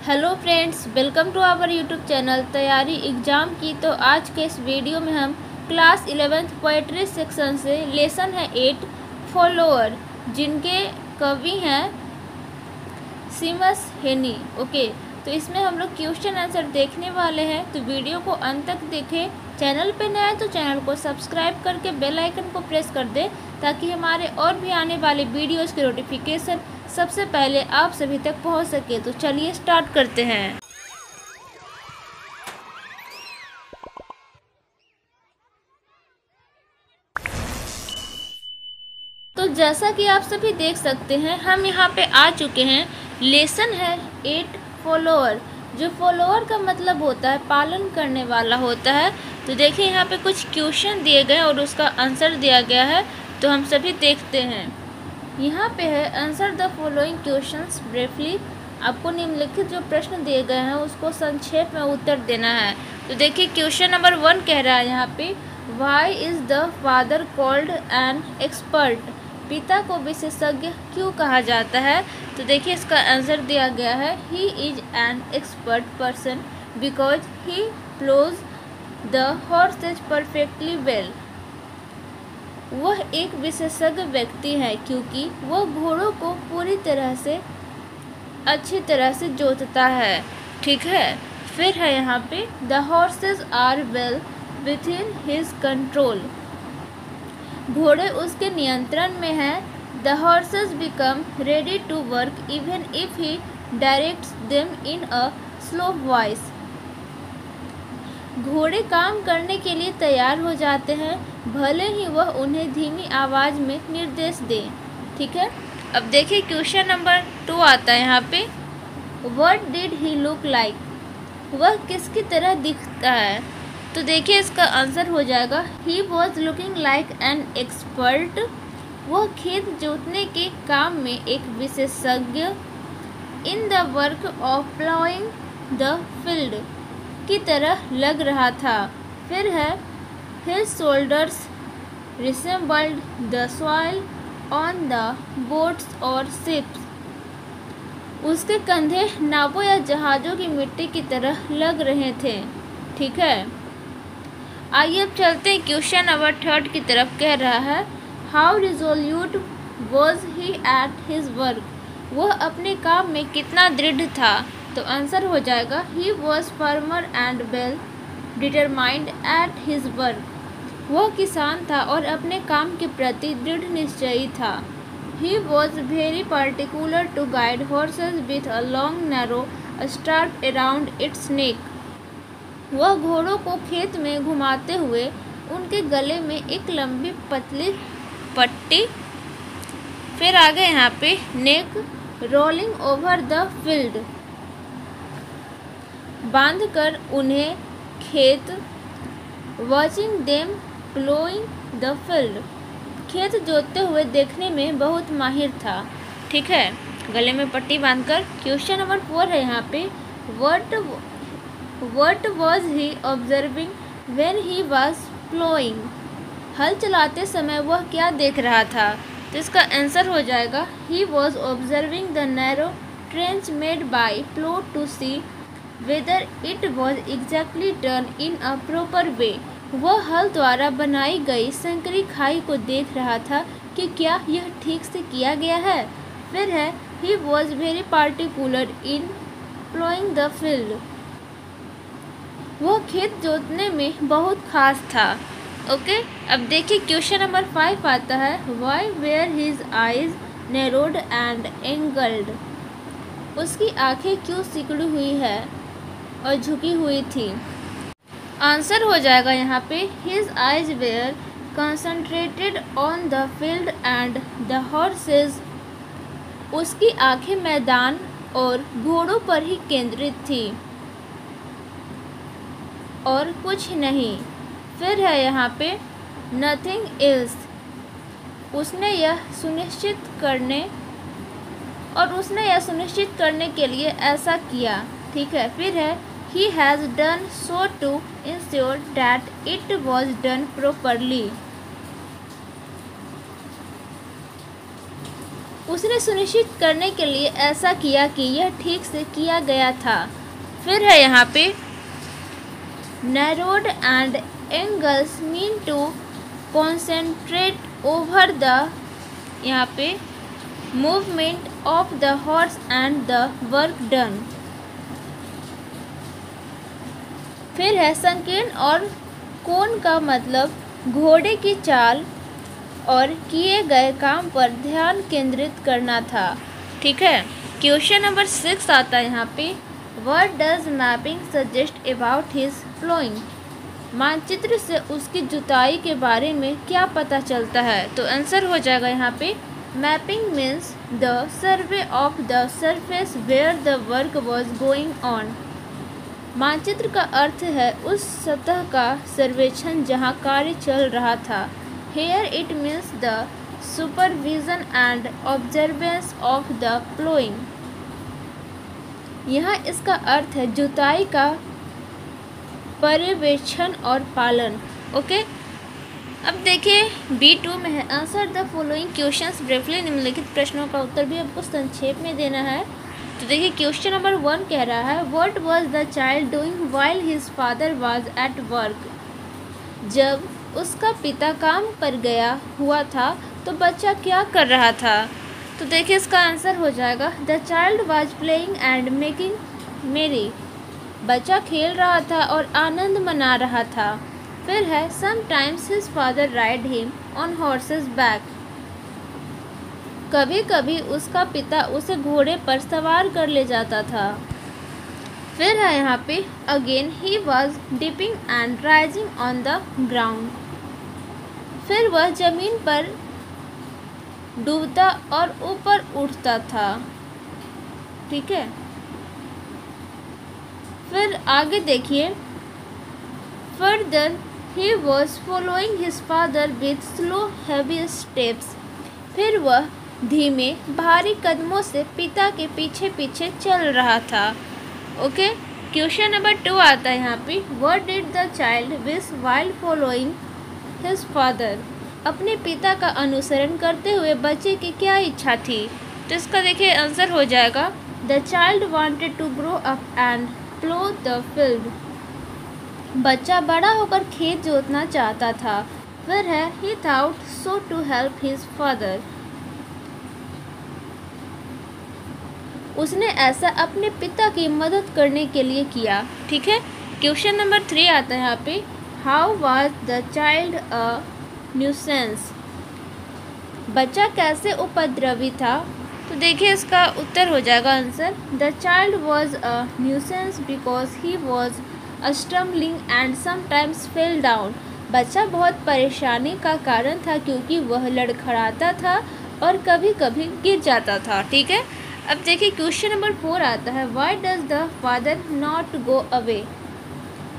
Hello friends, welcome to our YouTube channel तैयारी exam की। तो आज के इस वीडियो में हम क्लास 11th पोएट्री सेक्शन से लेसन है 8 फॉलोअर, जिनके कवि हैं सीमस हेनी। ओके, तो इसमें हम लोग क्वेश्चन आंसर देखने वाले हैं, तो वीडियो को अंत तक देखें। चैनल पे नया है तो चैनल को सब्सक्राइब करके बेल आइकन को प्रेस कर दें, ताकि हमारे और भी आने वाले वीडियोस की नोटिफिकेशन सबसे पहले आप सभी तक पहुंच सके। तो चलिए स्टार्ट करते हैं। तो जैसा कि आप सभी देख सकते हैं, हम यहाँ पे आ चुके हैं। लेसन है 8 फॉलोअर। जो फॉलोअर का मतलब होता है पालन करने वाला होता है। तो देखिए यहाँ पे कुछ क्वेश्चन दिए गए और उसका आंसर दिया गया है, तो हम सभी देखते हैं। यहाँ पे है answer the following questions briefly. आपको निम्नलिखित जो प्रश्न दिए गए हैं उसको संक्षेप में उत्तर देना है। तो देखिए क्वेश्चन नंबर 1 कह रहा है यहाँ पे, why is the father called an expert. पिता को विशेषज्ञ क्यों कहा जाता है। तो देखिए इसका आंसर दिया गया है, he is an expert person because he ploughs the horses perfectly well. वह एक विशेषज्ञ व्यक्ति है क्योंकि वह घोड़ों को पूरी तरह से अच्छी तरह से जोतता है। ठीक है, फिर है यहाँ पे, the horses are well within his control. घोड़े उसके नियंत्रण में हैं। The horses become ready to work even if he directs them in a slow voice. घोड़े काम करने के लिए तैयार हो जाते हैं, भले ही वह उन्हें धीमी आवाज़ में निर्देश दें। ठीक है, अब देखिए क्वेश्चन नंबर 2 आता है यहाँ पे, what did he look like. वह किसकी तरह दिखता है। तो देखिए इसका आंसर हो जाएगा, he was looking like an expert. वह खेत जोतने के काम में एक विशेषज्ञ, in the work of ploughing the field की तरह लग रहा था। फिर है, his shoulders resembled the soil on the boats और शिप्स। उसके कंधे नावों या जहाज़ों की मिट्टी की तरह लग रहे थे। ठीक है, आइए अब चलते हैं क्वेश्चन नंबर 3 की तरफ। कह रहा है, how resolute was he at his work. वह अपने काम में कितना दृढ़ था। तो आंसर हो जाएगा, he was farmer and well determined at his work. वह किसान था और अपने काम के प्रति दृढ़ निश्चयी था। He was very particular to guide horses with a long narrow strap around its neck. वह घोड़ों को खेत में घुमाते हुए उनके गले में एक लंबी पतली पट्टी, फिर आगे यहाँ पे, नेक रोलिंग ओवर द फील्ड, बांधकर उन्हें खेत, watching them ploughing the field. खेत जोतते हुए देखने में बहुत माहिर था। ठीक है, गले में पट्टी बांधकर। क्वेश्चन नंबर 4 है यहाँ पे, what was he observing when he was ploughing. हल चलाते समय वह क्या देख रहा था। तो इसका आंसर हो जाएगा, he was observing the narrow trench made by plough to see whether it was exactly done in a proper way. वह हल द्वारा बनाई गई संकरी खाई को देख रहा था कि क्या यह ठीक से किया गया है। फिर है, ही was very particular in ploughing the field. वह खेत जोतने में बहुत खास था। ओके, अब देखिए क्वेश्चन नंबर 5 आता है, why were his eyes narrowed and angled. उसकी आंखें क्यों सिकुड़ी हुई है और झुकी हुई थी। आंसर हो जाएगा यहाँ पे, his eyes were concentrated on the field and the horses. उसकी आंखें मैदान और घोड़ों पर ही केंद्रित थी और कुछ नहीं। फिर है यहाँ पे, नथिंग एल्स। उसने यह सुनिश्चित करने के लिए ऐसा किया। ठीक है, फिर है, he has done so to ensure that it was done properly। उसने सुनिश्चित करने के लिए ऐसा किया कि यह ठीक से किया गया था। फिर है यहाँ पे narrowed and angles mean to concentrate over the यहाँ पे movement of the horse and the work done। फिर है संकीर्ण और कोण का मतलब घोड़े की चाल और किए गए काम पर ध्यान केंद्रित करना था। ठीक है, क्वेश्चन नंबर 6 आता है यहाँ पे what does mapping suggest about his ploughing. मानचित्र से उसकी जुताई के बारे में क्या पता चलता है? तो आंसर हो जाएगा यहाँ पे mapping means the survey of the surface where the work was going on. मानचित्र का अर्थ है उस सतह का सर्वेक्षण जहाँ कार्य चल रहा था। Here it means the supervision and observance of the ploughing. यहाँ इसका अर्थ है जुताई का पर्यवेक्षण और पालन। ओके, अब देखिए B2 में है answer the following questions briefly. निम्नलिखित प्रश्नों का उत्तर भी आपको संक्षेप में देना है। तो देखिए क्वेश्चन नंबर 1 कह रहा है what was the child doing while his father was at work. जब उसका पिता काम पर गया हुआ था तो बच्चा क्या कर रहा था? तो देखिए इसका आंसर हो जाएगा the child was playing and making मेरी। बच्चा खेल रहा था और आनंद मना रहा था। फिर है sometimes his father ride him on horses back. कभी कभी उसका पिता उसे घोड़े पर सवार कर ले जाता था। फिर है यहाँ पे again he was dipping and rising on the ground. फिर वह जमीन पर डूबता और ऊपर उठता था। ठीक है, फिर आगे देखिए further he was following his father with slow heavy steps. फिर वह धीमे भारी कदमों से पिता के पीछे पीछे चल रहा था। ओके, क्वेश्चन नंबर 2 आता है यहाँ पे what did the child wish while following his father. अपने पिता का अनुसरण करते हुए बच्चे की क्या इच्छा थी? तो इसका देखिए आंसर हो जाएगा the child wanted to grow up and plough the field. बच्चा बड़ा होकर खेत जोतना चाहता था। फिर है he thought so to help his father. उसने ऐसा अपने पिता की मदद करने के लिए किया। ठीक है, क्वेश्चन नंबर 3 आता है यहाँ पे how was the child a nuisance. बच्चा कैसे उपद्रवी था? तो देखिए इसका उत्तर हो जाएगा answer the child was a nuisance because he was stumbling and sometimes fell down. बच्चा बहुत परेशानी का कारण था क्योंकि वह लड़खड़ाता था और कभी कभी गिर जाता था। ठीक है, अब देखिए क्वेश्चन नंबर 4 आता है why does the father not go away.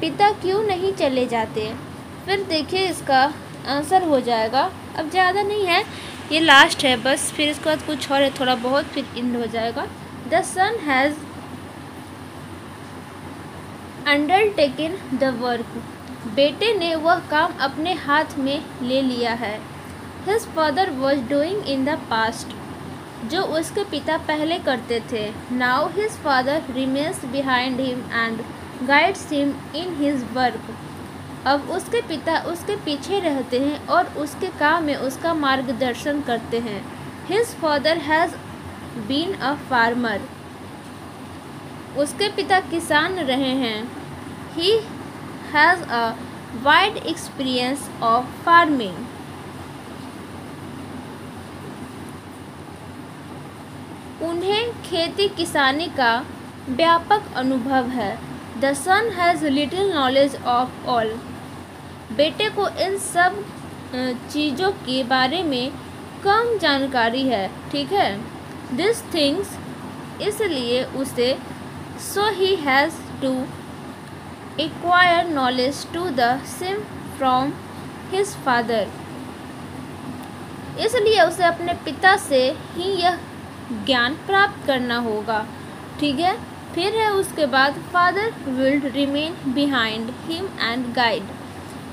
पिता क्यों नहीं चले जाते? फिर देखिए इसका आंसर हो जाएगा, अब ज़्यादा नहीं है, ये लास्ट है बस, फिर इसके बाद कुछ और है थोड़ा बहुत, फिर एंड हो जाएगा। The son has undertaken the work. बेटे ने वह काम अपने हाथ में ले लिया है। His father was doing in the past. जो उसके पिता पहले करते थे। Now his father remains behind him and guides him in his work. अब उसके पिता उसके पीछे रहते हैं और उसके काम में उसका मार्गदर्शन करते हैं। His father has been a farmer. उसके पिता किसान रहे हैं। He has a wide experience of farming. उन्हें खेती किसानी का व्यापक अनुभव है। The son has little knowledge of all. बेटे को इन सब चीज़ों के बारे में कम जानकारी है। ठीक है, दिस थिंग्स, इसलिए उसे so he has to acquire knowledge to the same from his father. इसलिए उसे अपने पिता से ही यह ज्ञान प्राप्त करना होगा। ठीक है, फिर है उसके बाद father will remain behind him and guide.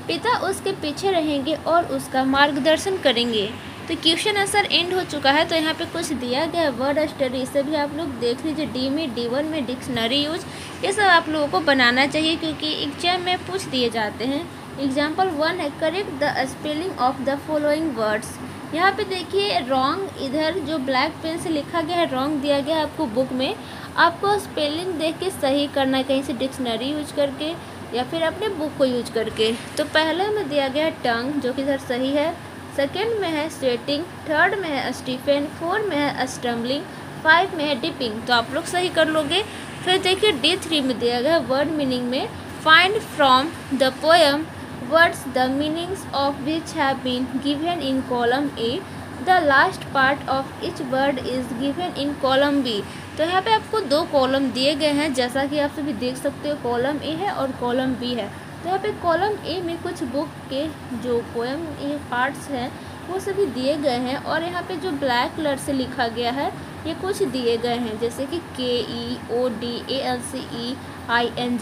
पिता उसके पीछे रहेंगे और उसका मार्गदर्शन करेंगे। तो क्वेश्चन आंसर एंड हो चुका है। तो यहाँ पे कुछ दिया गया है वर्ड स्टडी, इसे भी आप लोग देख लीजिए। डी में D1 में डिक्शनरी यूज, ये सब आप लोगों को बनाना चाहिए क्योंकि एग्जाम में पूछ दिए जाते हैं। एग्जाम्पल 1 है correct the spelling of the following words. यहाँ पे देखिए रॉन्ग, इधर जो ब्लैक पेन से लिखा गया है रॉन्ग दिया गया है आपको बुक में, आपको स्पेलिंग देख के सही करना है, कहीं से डिक्शनरी यूज करके या फिर अपने बुक को यूज करके। तो पहले में दिया गया है टंग, जो कि इधर सही है। सेकंड में है स्वेटिंग, थर्ड में है स्टीफन, फोर्थ में है स्टम्बलिंग, 5 में है डिपिंग। तो आप लोग सही कर लोगे। फिर देखिए D3 में दिया गया वर्ड मीनिंग में find from the poem words the meanings of which have been given in column A. The last part of each word is given in column B. तो यहाँ पे आपको 2 कॉलम दिए गए हैं, जैसा कि आप सभी देख सकते हो। कॉलम A है और कॉलम B है। तो यहाँ पे कॉलम A में कुछ बुक के जो पोएम ये पार्ट्स हैं वो सभी दिए गए हैं, और यहाँ पे जो ब्लैक कलर से लिखा गया है ये कुछ दिए गए हैं, जैसे कि KEODALCEING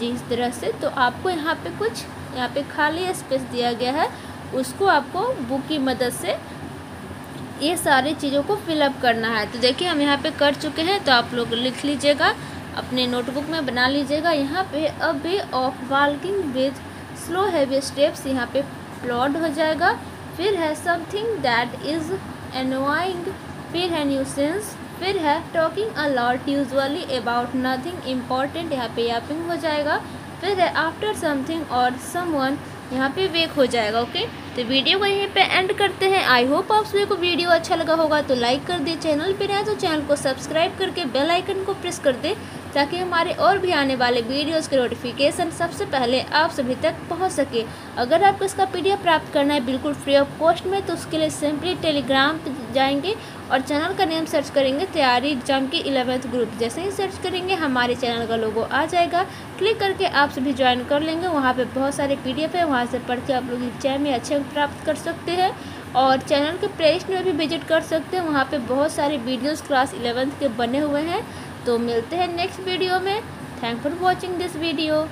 इस तरह से। तो आपको यहाँ पे कुछ यहाँ पे खाली स्पेस दिया गया है, उसको आपको बुक की मदद से ये सारी चीज़ों को फिलअप करना है। तो देखिए हम यहाँ पे कर चुके हैं, तो आप लोग लिख लीजिएगा, अपने नोटबुक में बना लीजिएगा। यहाँ पे a way of walking with slow heavy steps, यहाँ पे प्लॉट हो जाएगा। फिर है समथिंग दैट इज़ एनोइंग, फिर है न्यूसेंस, फिर है talking a lot usually about nothing important, यहाँ पे यापिंग हो जाएगा। फिर है आफ्टर समथिंग और समवन, यहाँ पे वेक हो जाएगा। ओके, तो वीडियो को यहीं पे एंड करते हैं। आई होप आप सभी को वीडियो अच्छा लगा होगा, तो लाइक कर दे, चैनल पे नया तो चैनल को सब्सक्राइब करके बेल आइकन को प्रेस कर दे, ताकि हमारे और भी आने वाले वीडियोस के नोटिफिकेशन सबसे पहले आप सभी तक पहुंच सके। अगर आपको इसका PDF प्राप्त करना है बिल्कुल फ्री ऑफ कॉस्ट में, तो उसके लिए सिंपली टेलीग्राम पे जाएंगे और चैनल का नेम सर्च करेंगे तैयारी एग्जाम की 11th ग्रुप। जैसे ही सर्च करेंगे हमारे चैनल का लोगो आ जाएगा, क्लिक करके आप सभी ज्वाइन कर लेंगे। वहाँ पे बहुत सारे PDF है, वहाँ से पढ़ के आप लोग एग्जाम में अच्छे प्राप्त कर सकते हैं। और चैनल के प्ले लिस्ट में भी विजिट कर सकते हैं, वहाँ पे बहुत सारे वीडियोस क्लास 11th के बने हुए हैं। तो मिलते हैं नेक्स्ट वीडियो में। Thank for watching this video.